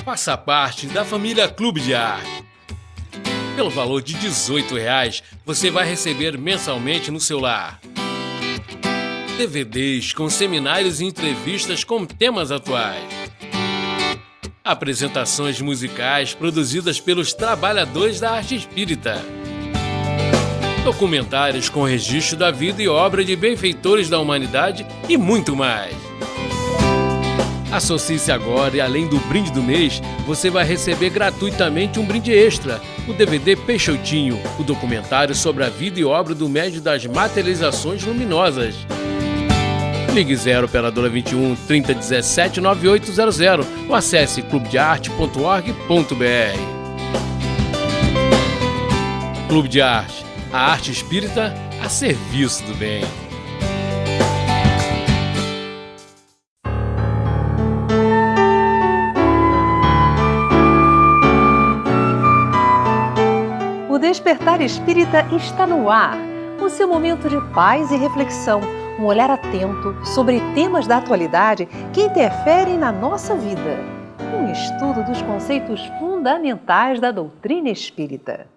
Faça parte da família Clube de Arte. Pelo valor de R$ 18, você vai receber mensalmente no seu lar DVDs com seminários e entrevistas com temas atuais, apresentações musicais produzidas pelos trabalhadores da arte espírita, documentários com registro da vida e obra de benfeitores da humanidade e muito mais. Associe-se agora e, além do brinde do mês, você vai receber gratuitamente um brinde extra, o DVD Peixotinho, o documentário sobre a vida e obra do médium das materializações luminosas. Ligue 0 operadora 21 3017 9800 ou acesse clubedearte.org.br. Clube de Arte, a arte espírita a serviço do bem. O Despertar Espírita está no ar, o seu momento de paz e reflexão, um olhar atento sobre temas da atualidade que interferem na nossa vida. Um estudo dos conceitos fundamentais da doutrina espírita.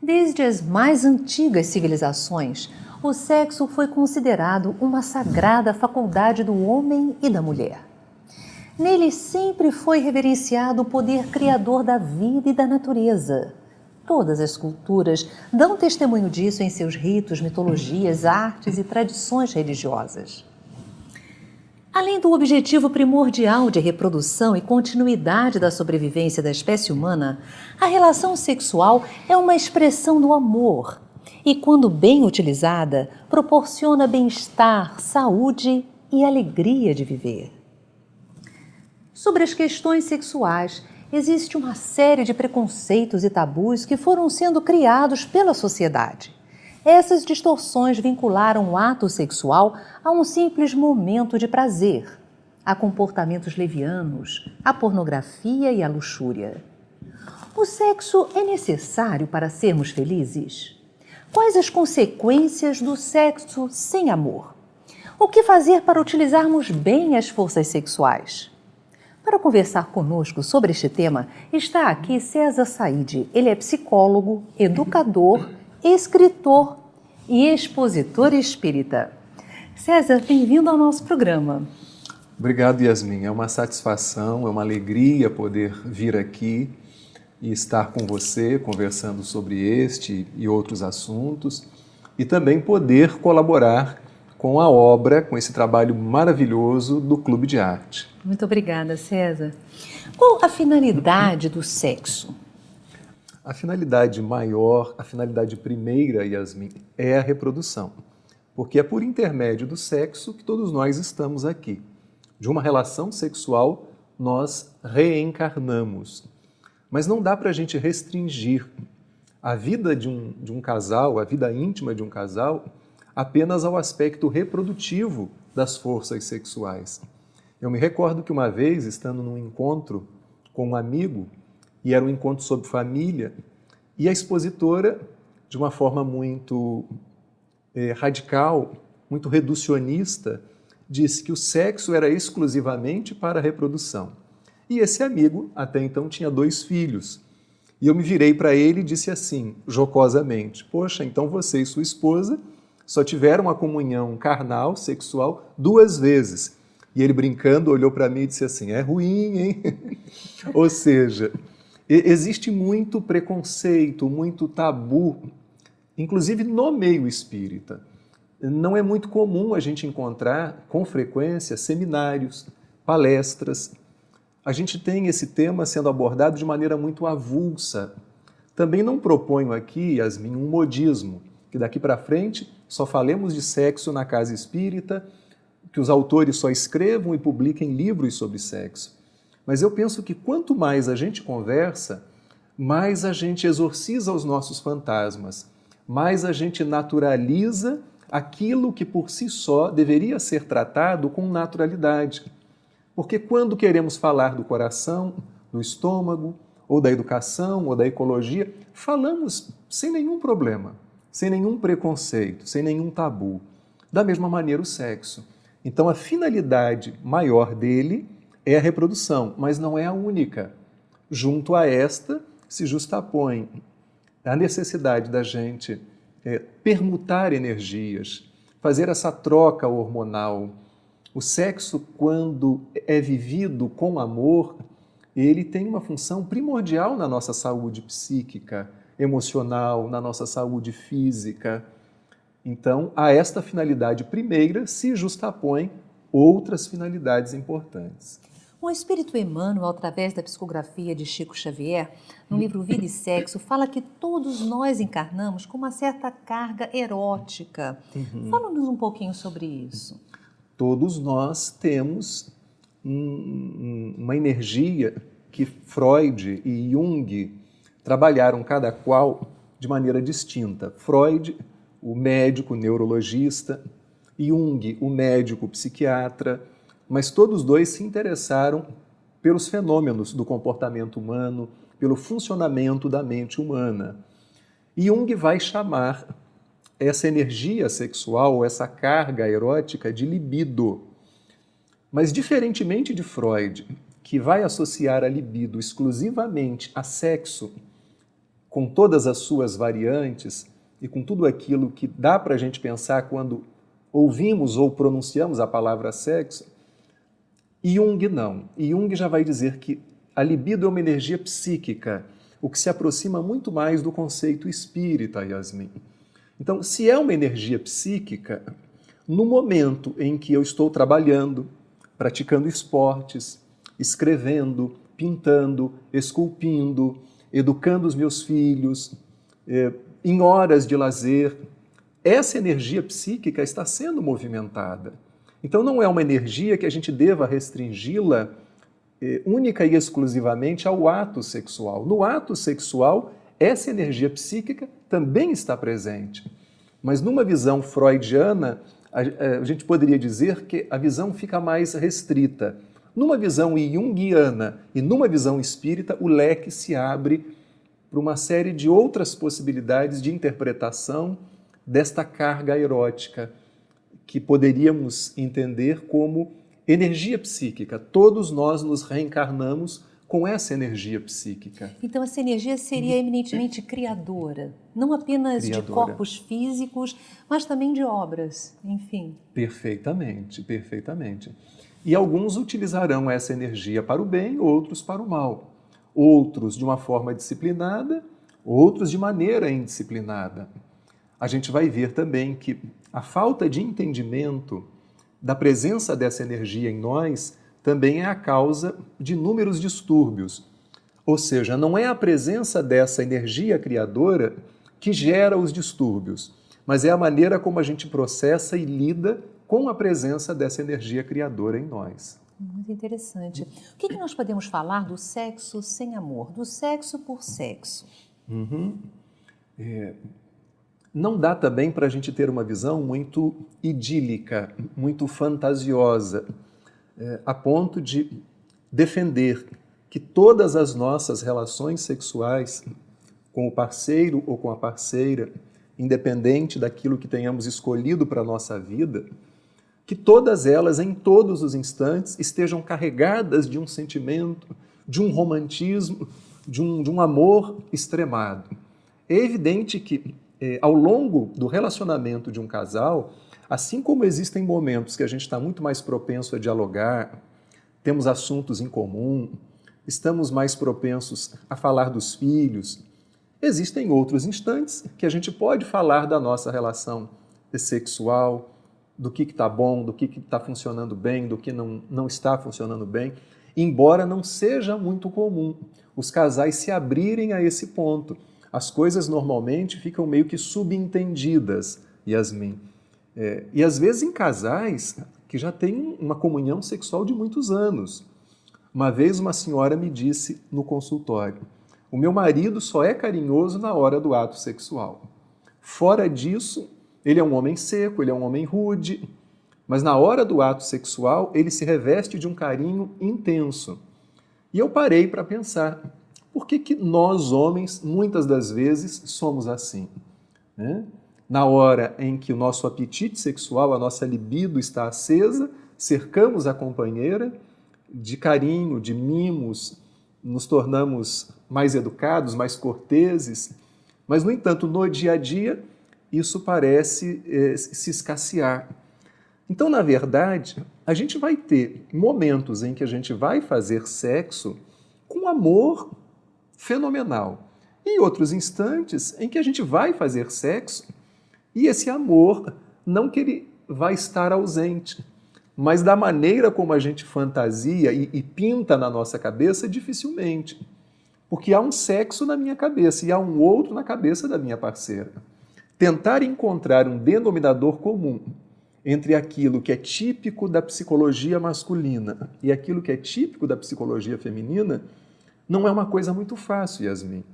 Desde as mais antigas civilizações, o sexo foi considerado uma sagrada faculdade do homem e da mulher. Nele sempre foi reverenciado o poder criador da vida e da natureza. Todas as culturas dão testemunho disso em seus ritos, mitologias, artes e tradições religiosas. Além do objetivo primordial de reprodução e continuidade da sobrevivência da espécie humana, a relação sexual é uma expressão do amor e, quando bem utilizada, proporciona bem-estar, saúde e alegria de viver. Sobre as questões sexuais, existe uma série de preconceitos e tabus que foram sendo criados pela sociedade. Essas distorções vincularam o ato sexual a um simples momento de prazer, a comportamentos levianos, a pornografia e a luxúria. O sexo é necessário para sermos felizes? Quais as consequências do sexo sem amor? O que fazer para utilizarmos bem as forças sexuais? Para conversar conosco sobre este tema, está aqui César Saide. Ele é psicólogo, educador, escritor e expositor espírita. César, bem-vindo ao nosso programa. Obrigado, Yasmin. É uma satisfação, é uma alegria poder vir aqui e estar com você, conversando sobre este e outros assuntos, e também poder colaborar com a obra, com esse trabalho maravilhoso do Clube de Arte. Muito obrigada, César. Qual a finalidade do sexo? A finalidade maior, a finalidade primeira, Yasmin, é a reprodução. Porque é por intermédio do sexo que todos nós estamos aqui. De uma relação sexual, nós reencarnamos. Mas não dá para a gente restringir a vida de um casal, a vida íntima de um casal, apenas ao aspecto reprodutivo das forças sexuais. Eu me recordo que uma vez, estando num encontro com um amigo, e era um encontro sobre família, e a expositora, de uma forma muito radical, muito reducionista, disse que o sexo era exclusivamente para a reprodução. E esse amigo, até então, tinha 2 filhos. E eu me virei para ele e disse assim, jocosamente, poxa, então você e sua esposa só tiveram a comunhão carnal, sexual, 2 vezes. E ele, brincando, olhou para mim e disse assim, é ruim, hein? Ou seja, existe muito preconceito, muito tabu, inclusive no meio espírita. Não é muito comum a gente encontrar, com frequência, seminários, palestras. A gente tem esse tema sendo abordado de maneira muito avulsa. Também não proponho aqui, Yasmin, um modismo, que daqui para frente só falemos de sexo na casa espírita, que os autores só escrevam e publiquem livros sobre sexo. Mas eu penso que quanto mais a gente conversa, mais a gente exorciza os nossos fantasmas, mais a gente naturaliza aquilo que por si só deveria ser tratado com naturalidade. Porque quando queremos falar do coração, do estômago, ou da educação, ou da ecologia, falamos sem nenhum problema, sem nenhum preconceito, sem nenhum tabu. Da mesma maneira o sexo. Então a finalidade maior dele é a reprodução, mas não é a única. Junto a esta se justapõe a necessidade da gente permutar energias, fazer essa troca hormonal. O sexo, quando é vivido com amor, ele tem uma função primordial na nossa saúde psíquica, emocional, na nossa saúde física. Então, a esta finalidade primeira se justapõem outras finalidades importantes. O Espírito Emmanuel, através da psicografia de Chico Xavier, no livro Vida e Sexo, fala que todos nós encarnamos com uma certa carga erótica. Fala-nos um pouquinho sobre isso. Todos nós temos uma energia que Freud e Jung trabalharam cada qual de maneira distinta. Freud, o médico neurologista, Jung, o médico psiquiatra, mas todos dois se interessaram pelos fenômenos do comportamento humano, pelo funcionamento da mente humana. E Jung vai chamar essa energia sexual, essa carga erótica de libido. Mas diferentemente de Freud, que vai associar a libido exclusivamente a sexo, com todas as suas variantes e com tudo aquilo que dá para a gente pensar quando ouvimos ou pronunciamos a palavra sexo, Jung não. Jung já vai dizer que a libido é uma energia psíquica, o que se aproxima muito mais do conceito espírita, Yasmin. Então, se é uma energia psíquica, no momento em que eu estou trabalhando, praticando esportes, escrevendo, pintando, esculpindo, educando os meus filhos, em horas de lazer, essa energia psíquica está sendo movimentada. Então não é uma energia que a gente deva restringi-la única e exclusivamente ao ato sexual. No ato sexual, essa energia psíquica também está presente. Mas numa visão freudiana, a gente poderia dizer que a visão fica mais restrita. Numa visão junguiana e numa visão espírita, o leque se abre para uma série de outras possibilidades de interpretação desta carga erótica, que poderíamos entender como energia psíquica. Todos nós nos reencarnamos com essa energia psíquica. Então essa energia seria eminentemente criadora, não apenas de corpos físicos, mas também de obras, enfim. Perfeitamente, perfeitamente. E alguns utilizarão essa energia para o bem, outros para o mal. Outros de uma forma disciplinada, outros de maneira indisciplinada. A gente vai ver também que a falta de entendimento da presença dessa energia em nós também é a causa de inúmeros distúrbios. Ou seja, não é a presença dessa energia criadora que gera os distúrbios, mas é a maneira como a gente processa e lida com a presença dessa energia criadora em nós. Muito interessante. O que nós podemos falar do sexo sem amor, do sexo por sexo? Não dá também para a gente ter uma visão muito idílica, muito fantasiosa, a ponto de defender que todas as nossas relações sexuais com o parceiro ou com a parceira, independente daquilo que tenhamos escolhido para a nossa vida, que todas elas, em todos os instantes, estejam carregadas de um sentimento, de um romantismo, de um amor extremado. É evidente que ao longo do relacionamento de um casal, assim como existem momentos que a gente está muito mais propenso a dialogar, temos assuntos em comum, estamos mais propensos a falar dos filhos, existem outros instantes que a gente pode falar da nossa relação sexual, do que está bom, do que está funcionando bem, do que não está funcionando bem, embora não seja muito comum os casais se abrirem a esse ponto. As coisas normalmente ficam meio que subentendidas, Yasmin. E às vezes em casais que já têm uma comunhão sexual de muitos anos. Uma vez uma senhora me disse no consultório: o meu marido só é carinhoso na hora do ato sexual. Fora disso, ele é um homem seco, ele é um homem rude, mas na hora do ato sexual ele se reveste de um carinho intenso. E eu parei para pensar, por que nós homens, muitas das vezes, somos assim? na hora em que o nosso apetite sexual, a nossa libido está acesa, cercamos a companheira de carinho, de mimos, nos tornamos mais educados, mais corteses, mas, no entanto, no dia a dia, isso parece se escassear. Então, na verdade, a gente vai ter momentos em que a gente vai fazer sexo com amor fenomenal e outros instantes em que a gente vai fazer sexo e esse amor, não que ele vai estar ausente, mas da maneira como a gente fantasia e pinta na nossa cabeça, dificilmente. Porque há um sexo na minha cabeça e há um outro na cabeça da minha parceira. Tentar encontrar um denominador comum entre aquilo que é típico da psicologia masculina e aquilo que é típico da psicologia feminina não é uma coisa muito fácil, Yasmin.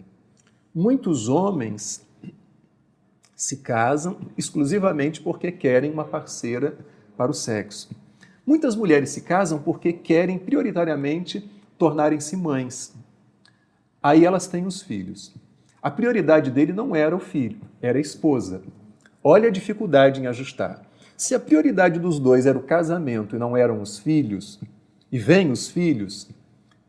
Muitos homens se casam exclusivamente porque querem uma parceira para o sexo. Muitas mulheres se casam porque querem prioritariamente tornarem-se mães. Aí elas têm os filhos. A prioridade dele não era o filho, era a esposa. Olha a dificuldade em ajustar. Se a prioridade dos dois era o casamento e não eram os filhos, e vêm os filhos,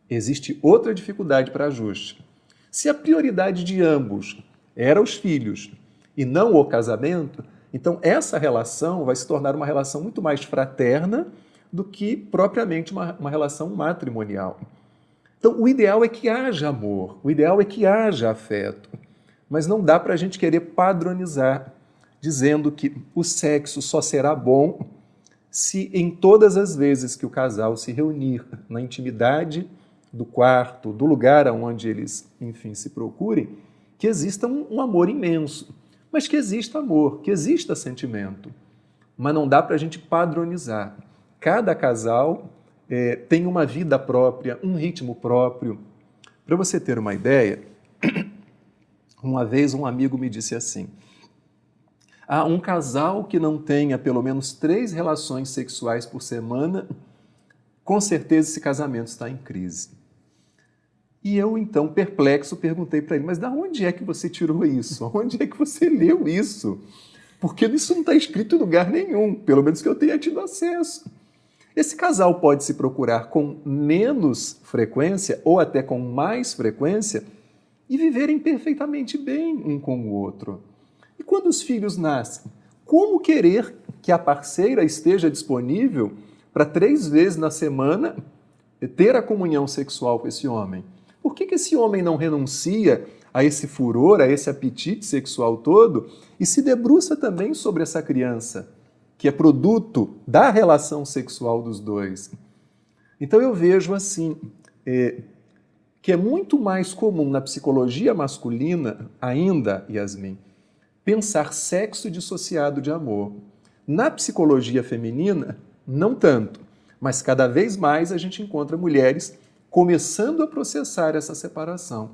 existe outra dificuldade para ajuste. Se a prioridade de ambos era os filhos e não o casamento, então essa relação vai se tornar uma relação muito mais fraterna do que propriamente uma relação matrimonial. Então, o ideal é que haja amor, o ideal é que haja afeto, mas não dá para a gente querer padronizar, dizendo que o sexo só será bom se em todas as vezes que o casal se reunir na intimidade do quarto, do lugar onde eles, enfim, se procurem, que exista um amor imenso, mas que exista amor, que exista sentimento. Mas não dá para a gente padronizar. Cada casal tem uma vida própria, um ritmo próprio. Para você ter uma ideia, uma vez um amigo me disse assim: um casal que não tenha pelo menos 3 relações sexuais por semana, com certeza esse casamento está em crise. E eu, então, perplexo, perguntei para ele: mas de onde é que você tirou isso? Onde é que você leu isso? Porque isso não está escrito em lugar nenhum, pelo menos que eu tenha tido acesso. Esse casal pode se procurar com menos frequência ou até com mais frequência e viverem perfeitamente bem um com o outro. E quando os filhos nascem, como querer que a parceira esteja disponível para 3 vezes na semana ter a comunhão sexual com esse homem? Por que esse homem não renuncia a esse furor, a esse apetite sexual todo e se debruça também sobre essa criança, que é produto da relação sexual dos dois? Então eu vejo assim, que é muito mais comum na psicologia masculina ainda, Yasmin, pensar sexo dissociado de amor. Na psicologia feminina, não tanto, mas cada vez mais a gente encontra mulheres começando a processar essa separação.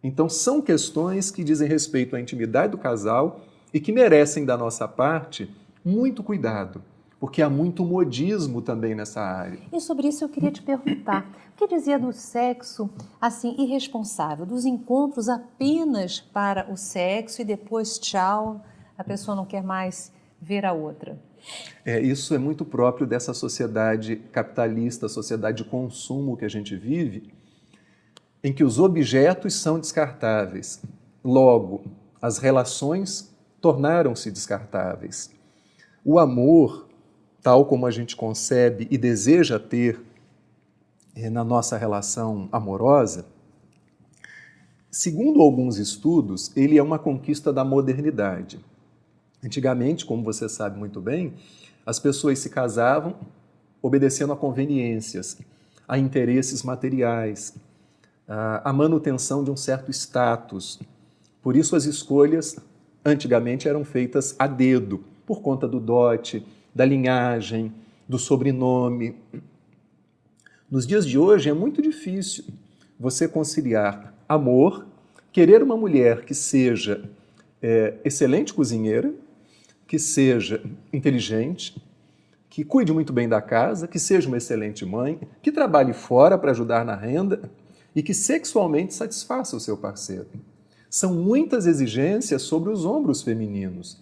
Então são questões que dizem respeito à intimidade do casal e que merecem da nossa parte muito cuidado, porque há muito modismo também nessa área. E sobre isso eu queria te perguntar, o que dizia do sexo, assim, irresponsável, dos encontros apenas para o sexo e depois, tchau, a pessoa não quer mais ver a outra? Isso é muito próprio dessa sociedade capitalista, sociedade de consumo que a gente vive, em que os objetos são descartáveis. Logo, as relações tornaram-se descartáveis. O amor, tal como a gente concebe e deseja ter na nossa relação amorosa, segundo alguns estudos, ele é uma conquista da modernidade. Antigamente, como você sabe muito bem, as pessoas se casavam obedecendo a conveniências, a interesses materiais, a manutenção de um certo status. Por isso as escolhas antigamente eram feitas a dedo, por conta do dote, da linhagem, do sobrenome. Nos dias de hoje é muito difícil você conciliar amor, querer uma mulher que seja excelente cozinheira, que seja inteligente, que cuide muito bem da casa, que seja uma excelente mãe, que trabalhe fora para ajudar na renda e que sexualmente satisfaça o seu parceiro. São muitas exigências sobre os ombros femininos.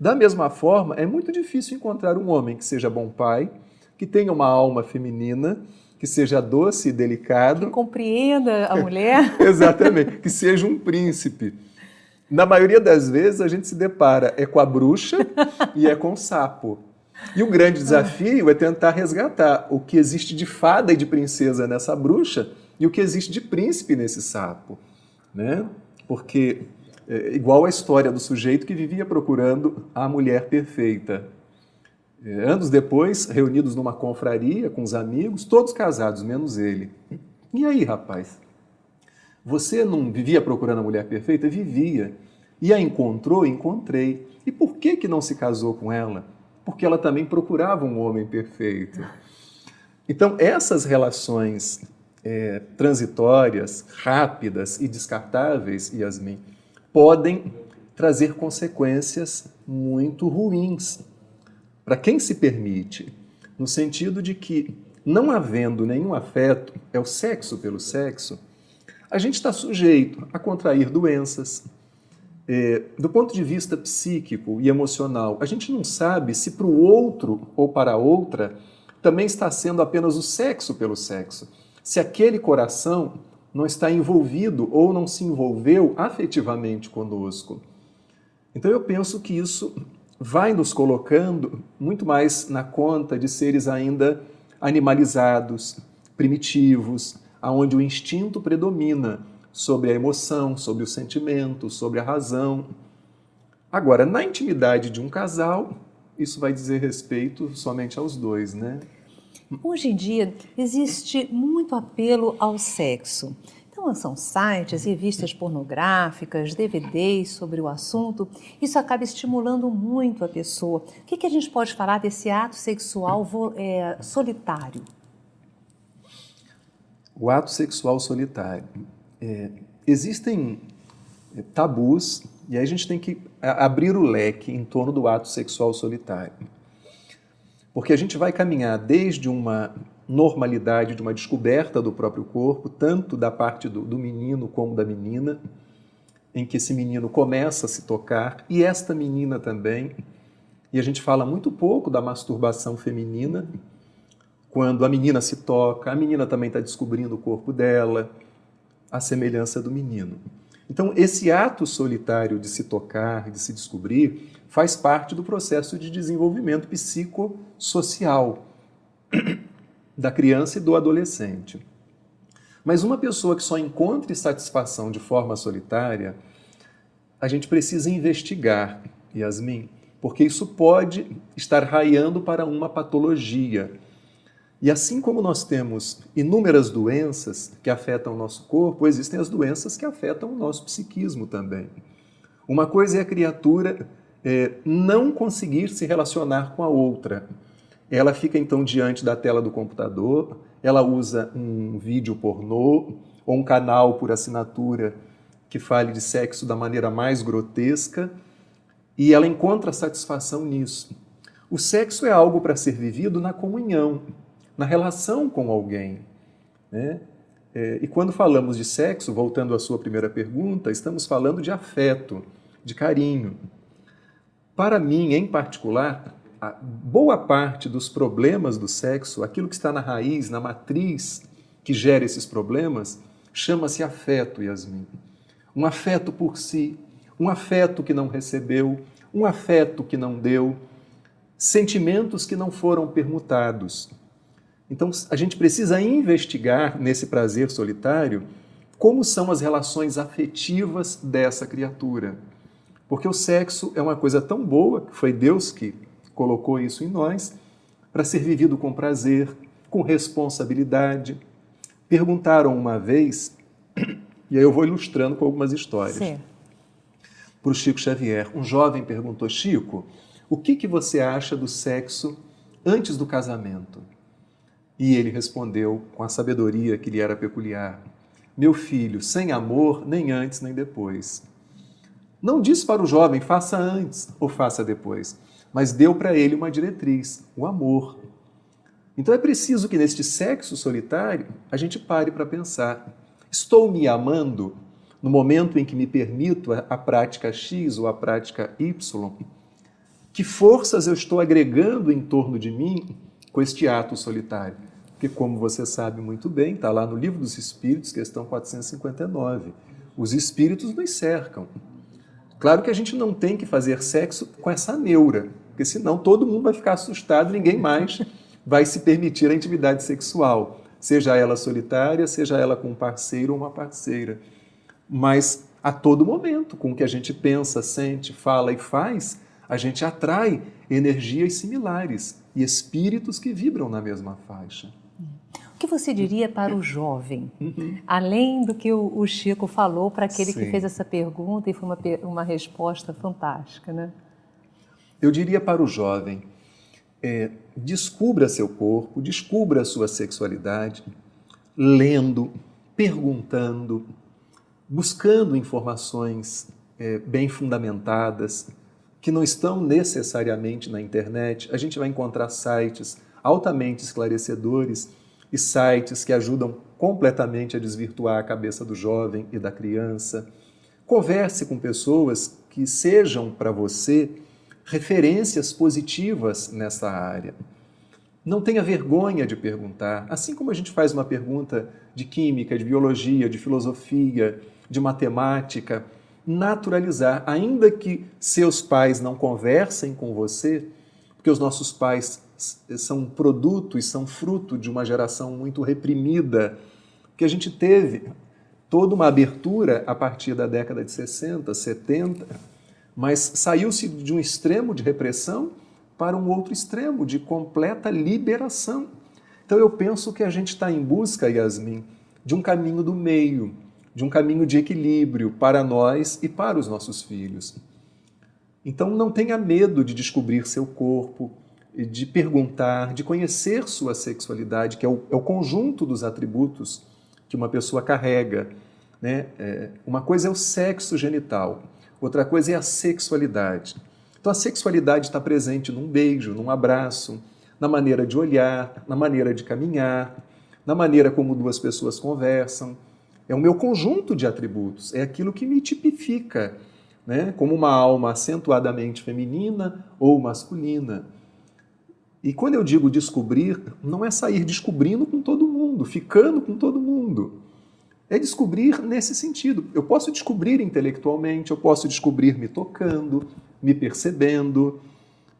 Da mesma forma, é muito difícil encontrar um homem que seja bom pai, que tenha uma alma feminina, que seja doce e delicado. Que compreenda a mulher. Exatamente, que seja um príncipe. Na maioria das vezes a gente se depara com a bruxa e com o sapo. E o grande desafio é tentar resgatar o que existe de fada e de princesa nessa bruxa e o que existe de príncipe nesse sapo, né? Porque igual a história do sujeito que vivia procurando a mulher perfeita. Anos depois, reunidos numa confraria com os amigos, todos casados, menos ele. E aí, rapaz? Você não vivia procurando a mulher perfeita? Vivia. E a encontrou? Encontrei. E por que não se casou com ela? Porque ela também procurava um homem perfeito. Então, essas relações transitórias, rápidas e descartáveis, Yasmin, podem trazer consequências muito ruins para quem se permite, no sentido de que, não havendo nenhum afeto, é o sexo pelo sexo, a gente está sujeito a contrair doenças. Do ponto de vista psíquico e emocional, a gente não sabe se para o outro ou para a outra também está sendo apenas o sexo pelo sexo. Se aquele coração não está envolvido ou não se envolveu afetivamente conosco. Então eu penso que isso vai nos colocando muito mais na conta de seres ainda animalizados, primitivos, onde o instinto predomina sobre a emoção, sobre o sentimento, sobre a razão. Agora, na intimidade de um casal, isso vai dizer respeito somente aos dois, né? Hoje em dia, existe muito apelo ao sexo. Então, são sites, revistas pornográficas, DVDs sobre o assunto. Isso acaba estimulando muito a pessoa. O que a gente pode falar desse ato sexual solitário? O ato sexual solitário. Existem tabus, e aí a gente tem que abrir o leque em torno do ato sexual solitário. Porque a gente vai caminhar desde uma normalidade, de uma descoberta do próprio corpo, tanto da parte do menino como da menina, em que esse menino começa a se tocar, e esta menina também. E a gente fala muito pouco da masturbação feminina, quando a menina se toca, a menina também está descobrindo o corpo dela, a semelhança do menino. Então, esse ato solitário de se tocar, de se descobrir, faz parte do processo de desenvolvimento psicossocial da criança e do adolescente. Mas uma pessoa que só encontre satisfação de forma solitária, a gente precisa investigar, Yasmin, porque isso pode estar raiando para uma patologia. E assim como nós temos inúmeras doenças que afetam o nosso corpo, existem as doenças que afetam o nosso psiquismo também. Uma coisa é a criatura não conseguir se relacionar com a outra. Ela fica então diante da tela do computador, ela usa um vídeo pornô ou um canal por assinatura que fale de sexo da maneira mais grotesca, e ela encontra satisfação nisso. O sexo é algo para ser vivido na comunhão, na relação com alguém, né? E quando falamos de sexo, voltando à sua primeira pergunta, estamos falando de afeto, de carinho. Para mim, em particular, a boa parte dos problemas do sexo, aquilo que está na raiz, na matriz que gera esses problemas, chama-se afeto, Yasmin. Um afeto por si, um afeto que não recebeu, um afeto que não deu, sentimentos que não foram permutados. Então, a gente precisa investigar nesse prazer solitário como são as relações afetivas dessa criatura. Porque o sexo é uma coisa tão boa, que foi Deus que colocou isso em nós, para ser vivido com prazer, com responsabilidade. Perguntaram uma vez, e aí eu vou ilustrando com algumas histórias, para o Chico Xavier. Um jovem perguntou: Chico, o que você acha do sexo antes do casamento? E ele respondeu com a sabedoria que lhe era peculiar: meu filho, sem amor, nem antes nem depois. Não disse para o jovem, faça antes ou faça depois, mas deu para ele uma diretriz, o amor. Então é preciso que neste sexo solitário a gente pare para pensar: estou me amando? no momento em que me permito a prática X ou a prática Y, que forças eu estou agregando em torno de mim com este ato solitário? Porque, como você sabe muito bem, está lá no Livro dos Espíritos, questão 459, os espíritos nos cercam. Claro que a gente não tem que fazer sexo com essa neura, porque senão todo mundo vai ficar assustado, ninguém mais vai se permitir a intimidade sexual, seja ela solitária, seja ela com um parceiro ou uma parceira. Mas a todo momento, com o que a gente pensa, sente, fala e faz, a gente atrai energias similares e espíritos que vibram na mesma faixa. O que você diria para o jovem? Além do que o Chico falou para aquele que fez essa pergunta e foi uma resposta fantástica, né? Eu diria para o jovem, descubra seu corpo, descubra a sua sexualidade, lendo, perguntando, buscando informações bem fundamentadas, que não estão necessariamente na internet. A gente vai encontrar sites altamente esclarecedores e sites que ajudam completamente a desvirtuar a cabeça do jovem e da criança. Converse com pessoas que sejam para você referências positivas nessa área. Não tenha vergonha de perguntar. Assim como a gente faz uma pergunta de química, de biologia, de filosofia, de matemática, naturalizar, ainda que seus pais não conversem com você, porque os nossos pais são produto e são fruto de uma geração muito reprimida, que a gente teve toda uma abertura a partir da década de 60, 70, mas saiu-se de um extremo de repressão para um outro extremo de completa liberação. Então eu penso que a gente está em busca, Yasmin, de um caminho do meio, de um caminho de equilíbrio para nós e para os nossos filhos. Então não tenha medo de descobrir seu corpo, de perguntar, de conhecer sua sexualidade, que é o conjunto dos atributos que uma pessoa carrega, né? Uma coisa é o sexo genital, outra coisa é a sexualidade. Então a sexualidade está presente num beijo, num abraço, na maneira de olhar, na maneira de caminhar, na maneira como duas pessoas conversam. É o meu conjunto de atributos, é aquilo que me tipifica, né? Como uma alma acentuadamente feminina ou masculina. E quando eu digo descobrir, não é sair descobrindo com todo mundo, ficando com todo mundo. É descobrir nesse sentido. Eu posso descobrir intelectualmente, eu posso descobrir me tocando, me percebendo,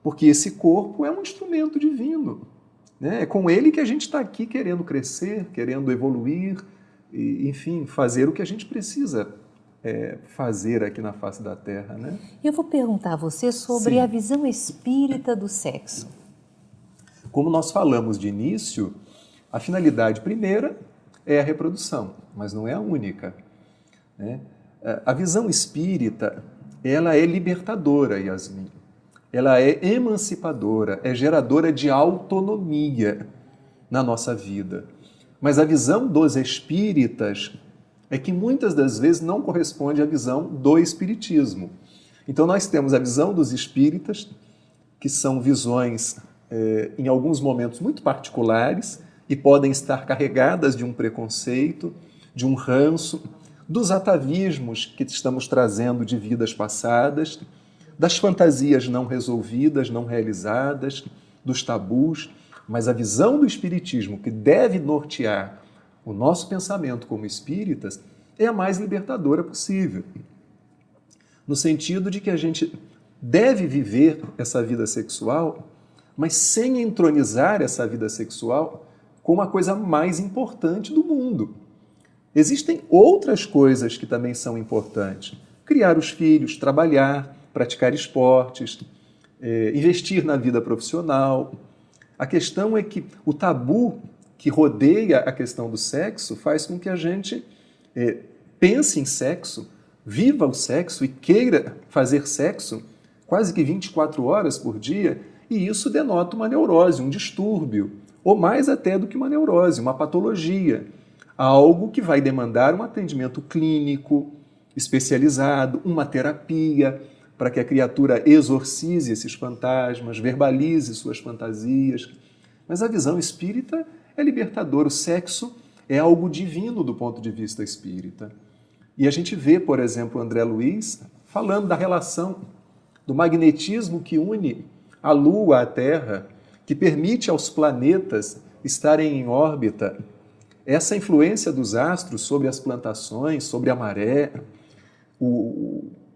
porque esse corpo é um instrumento divino, né? É com ele que a gente está aqui querendo crescer, querendo evoluir, e, enfim, fazer o que a gente precisa fazer aqui na face da Terra, né? Eu vou perguntar a você sobre a visão espírita do sexo. Como nós falamos de início, a finalidade primeira é a reprodução, mas não é a única, né? A visão espírita, ela é libertadora, Yasmin. Ela é emancipadora, é geradora de autonomia na nossa vida. Mas a visão dos espíritas é que muitas das vezes não corresponde à visão do espiritismo. Então nós temos a visão dos espíritas, que são visões em alguns momentos muito particulares e podem estar carregadas de um preconceito, de um ranço, dos atavismos que estamos trazendo de vidas passadas, das fantasias não resolvidas, não realizadas, dos tabus, mas a visão do espiritismo que deve nortear o nosso pensamento como espíritas é a mais libertadora possível, no sentido de que a gente deve viver essa vida sexual, mas sem entronizar essa vida sexual como a coisa mais importante do mundo. Existem outras coisas que também são importantes. Criar os filhos, trabalhar, praticar esportes, investir na vida profissional. A questão é que o tabu que rodeia a questão do sexo faz com que a gente pense em sexo, viva o sexo e queira fazer sexo quase que 24 horas por dia, e isso denota uma neurose, um distúrbio, ou mais até do que uma neurose, uma patologia, algo que vai demandar um atendimento clínico, especializado, uma terapia, para que a criatura exorcize esses fantasmas, verbalize suas fantasias. Mas a visão espírita é libertadora, o sexo é algo divino do ponto de vista espírita. E a gente vê, por exemplo, o André Luiz falando da relação do magnetismo que une a Lua à Terra, que permite aos planetas estarem em órbita, essa influência dos astros sobre as plantações, sobre a maré,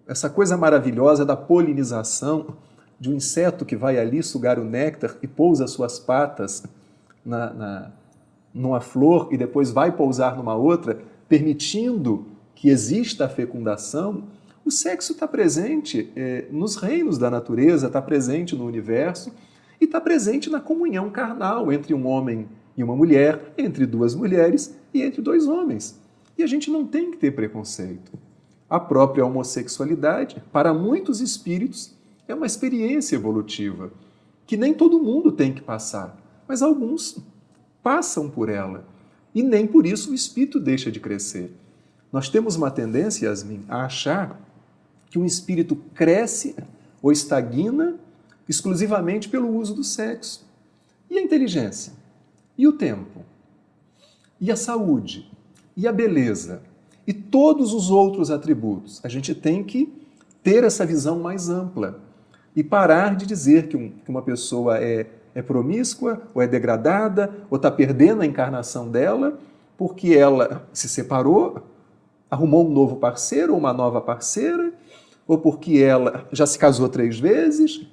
essa coisa maravilhosa da polinização, de um inseto que vai ali sugar o néctar e pousa suas patas numa flor e depois vai pousar numa outra, permitindo que exista a fecundação. O sexo está presente nos reinos da natureza, está presente no universo e está presente na comunhão carnal entre um homem e uma mulher, entre duas mulheres e entre dois homens. E a gente não tem que ter preconceito. A própria homossexualidade, para muitos espíritos, é uma experiência evolutiva que nem todo mundo tem que passar, mas alguns passam por ela e nem por isso o espírito deixa de crescer. Nós temos uma tendência, Yasmin, a achar que um espírito cresce ou estagna exclusivamente pelo uso do sexo. E a inteligência? E o tempo? E a saúde? E a beleza? E todos os outros atributos? A gente tem que ter essa visão mais ampla e parar de dizer que uma pessoa é promíscua, ou é degradada, ou está perdendo a encarnação dela, porque ela se separou, arrumou um novo parceiro ou uma nova parceira, ou porque ela já se casou 3 vezes.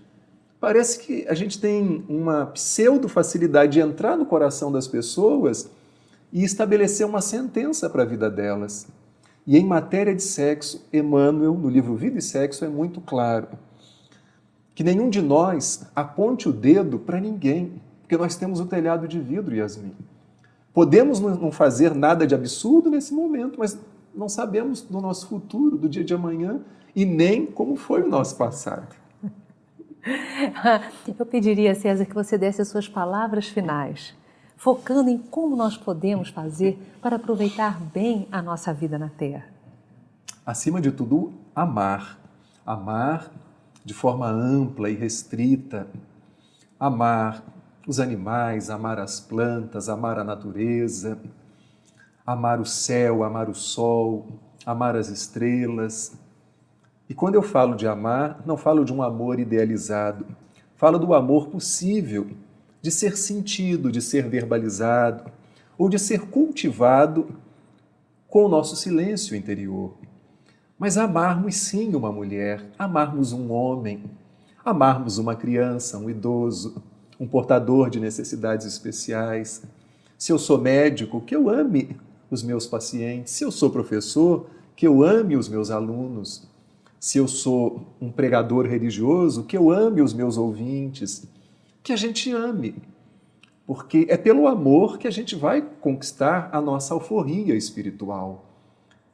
Parece que a gente tem uma pseudo-facilidade de entrar no coração das pessoas e estabelecer uma sentença para a vida delas. E em matéria de sexo, Emmanuel, no livro Vida e Sexo, é muito claro que nenhum de nós aponte o dedo para ninguém, porque nós temos o telhado de vidro, Yasmin. Podemos não fazer nada de absurdo nesse momento, mas não sabemos do nosso futuro, do dia de amanhã, e nem como foi o nosso passado. Eu pediria, César, que você desse as suas palavras finais, focando em como nós podemos fazer para aproveitar bem a nossa vida na Terra. Acima de tudo, amar. Amar de forma ampla e restrita. Amar os animais, amar as plantas, amar a natureza, amar o céu, amar o sol, amar as estrelas. E quando eu falo de amar, não falo de um amor idealizado, falo do amor possível, de ser sentido, de ser verbalizado, ou de ser cultivado com o nosso silêncio interior. Mas amarmos sim uma mulher, amarmos um homem, amarmos uma criança, um idoso, um portador de necessidades especiais. Se eu sou médico, que eu ame os meus pacientes. Se eu sou professor, que eu ame os meus alunos. Se eu sou um pregador religioso, que eu ame os meus ouvintes. Que a gente ame, porque é pelo amor que a gente vai conquistar a nossa alforria espiritual.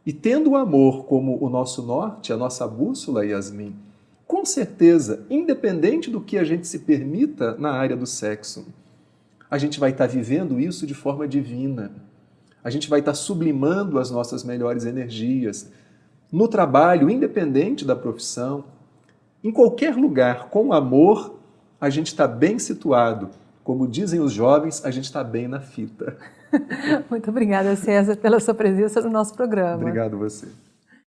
E tendo o amor como o nosso norte, a nossa bússola, Yasmin, com certeza, independente do que a gente se permita na área do sexo, a gente vai estar vivendo isso de forma divina. A gente vai estar sublimando as nossas melhores energias. No trabalho, independente da profissão, em qualquer lugar, com amor, a gente está bem situado. Como dizem os jovens, a gente está bem na fita. Muito obrigada, César, pela sua presença no nosso programa. Obrigado a você.